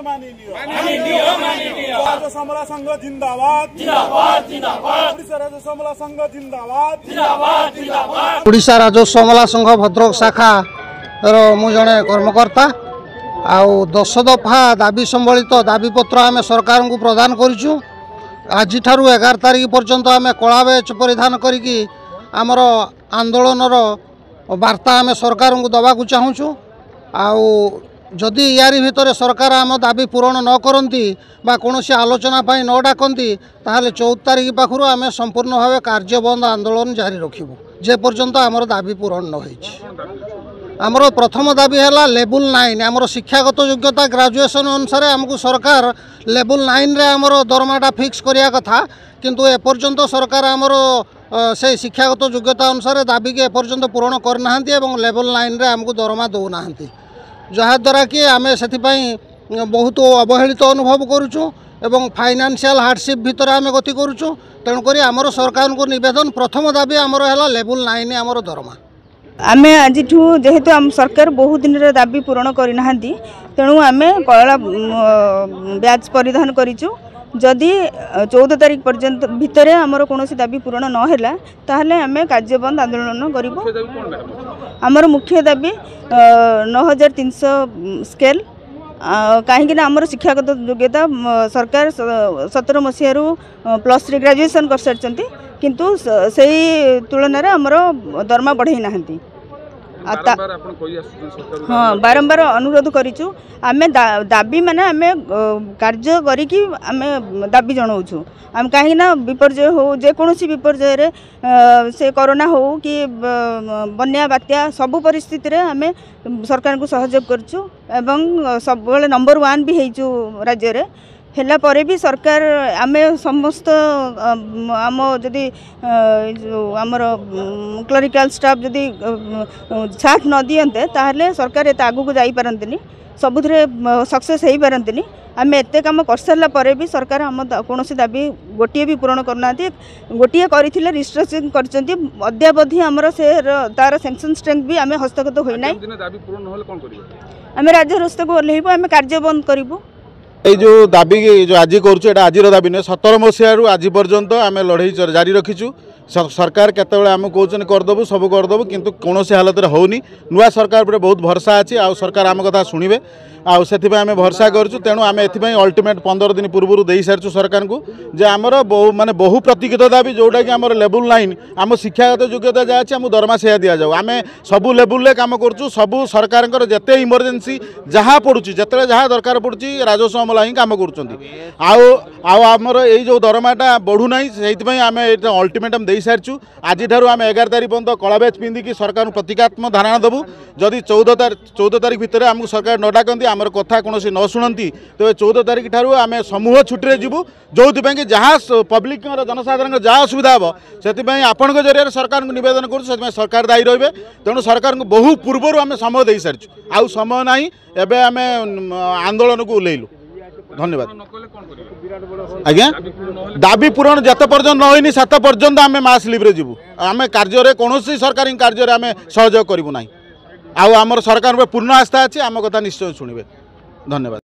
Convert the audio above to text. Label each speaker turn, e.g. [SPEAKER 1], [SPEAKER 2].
[SPEAKER 1] राज्य समला संघ जिंदाबाद ओडिशा राज्य समला संघ जिंदाबाद।
[SPEAKER 2] ओडिशा राज्य समला संघ भद्रक शाखा मु जड़े कर्मकर्ता आउ 10 दफा दाबी संबलित दाबीपत्र आम सरकार को प्रदान करूँ। आज 11 तारिख पर्यंत आम कला बैच परिधान करी आमर आंदोलन वार्ता आम सरकार को दवा चाहूँ। आउ जदि यारी भितर सरकार आम दाबी पूरण न करती कौन आलोचना न डाकती ताहले 14 तारिख पाखु आम संपूर्ण भाव कार्य बंद आंदोलन जारी रखिबु जे पर्यंत आमर दाबी पूरण न होइछि। आमर प्रथम दाबी है लेवल 9 आमर शिक्षागत योग्यता ग्रेजुएशन अनुसार आमको सरकार लेवल 9 रे आमर दरमाटा फिक्स करिया कथा किंतु एपर्यंत सरकार आमर से शिक्षागत योग्यता अनुसार दाबी के एपर्यंत पूरण करना लेवल 9 रे आमको दरमा दौना जहाद्वारा कि आम से बहुत अवहेलित अनुभव करुचु एवं फाइनेंशियल हार्डशिप भितर आम गति करुचु। तेणुक आमर सरकार को निवेदन प्रथम दाबी आमर है लेवल 9 आमर दरमा।
[SPEAKER 3] आम आज जेहेतु आम सरकार बहुत दिन दाबी पूरण करना तेणु आम कला बैच परिधान करूँ। जदि 14 तारिख पर्यंत भितर आमर कौन दाबी पूरण नहला ताहले आम कार्यबंद आंदोलन करूँ। आमर मुख्य दाबी 9300 स्केल कहीं आमर शिक्षागत योग्यता सरकार 17 मसीह +3 ग्रेजुएशन कर सारी किंतु से तुलन में आमर दरमा बढ़ई ना। हाँ बारंबार अनुरोध करूँ आम दाबी माने आम कार्य करी दाबी जनाऊँ। आम कहीं विपर्य हो जेकोसी विपर्य से कोरोना हो कि बन्या बात्या सबू परिस्थिति रे आम सरकार को सहयोग करूँ एवं सब नंबर 1 भी होइचु राज्य रे हेला परे भी सरकार आम समस्त आम जदि आमर क्लरिकल स्टाफ जदि साथ न दियंते ताहले सरकार एत आगु को जाई पारंतिनी सबुथरे सक्सेस हो पारंतिनी। आम एते काम कर सारा परे भी सरकार आम कौन दाबी गोटे भी पूरण करना गोटे करथिले रिस्ट्रिक्शन करचंती अद्यावधि आमर से तार सैंक्शन स्ट्रेंथ भी आम हस्तगत होइना। आम राज्य रास्ता को ओल्हेबो आम कार्य बंद करिबो।
[SPEAKER 4] ये जो दाबी जो आज करुँ आज दाबी नहीं 17 मसीह आज पर्यंत आम लड़ाई जारी रखीचु। सरकार केतबेले आम कहते करदेबू सब करदेबू किंतु कौन हालत में होनी नुआ सरकार पर बहुत भरसा अच्छी आ सरकार आम कथा शुणे आम भरसा करूँ। तेणु आम एपाई अल्टीमेट 15 दिन पूर्व दे सारी सरकार को जे आमर माने बहु प्रतीक्षित दाबी जोटा कि आम लेवल 9 आम शिक्षागत योग्यता जहाँ अच्छी आम दरमा से दि जाऊ। आम सबू लेवल काम करूँ सबू सरकार जिते इमरजेंसी जहाँ पड़ुची जिते जहाँ दरकार पड़ुची राजस्व अमला ही काम करमर यो दरमाटा बढ़ुना से आम अल्टीमेटम दे सारी आज आम 11 तारिख पर्यंत कला बैच पिंधिकी सरकार प्रतीकात्मक धारणा देवु। जदि 14 तारिख भितर आमको सरकार न डाकती आमर कथा कौन न शुणती तेज 14 तारिख ठारू आम समूह छुट्टी जीवु जो कि जहाँ पब्लिक जनसाधारण जहाँ असुविधा हे से आपण जरिए सरकार को नवेदन करूँ सरकार दायी रे। तेणु सरकार को बहु पूर्वर आम समय दे सारी आउ समय ना एवं आम आंदोलन को ओह्लैलु। धन्यवाद आज्ञा दाबी पूरण जत पर्यंत न होनी सेत पर्यंत आम मास लिव्रे जीवु। आम कार्य कौन सरकारी कार्य आम सहयोग करूँ ना आमर सरकार पूर्ण आस्था अच्छी आम कथा निश्चय शुणे। धन्यवाद।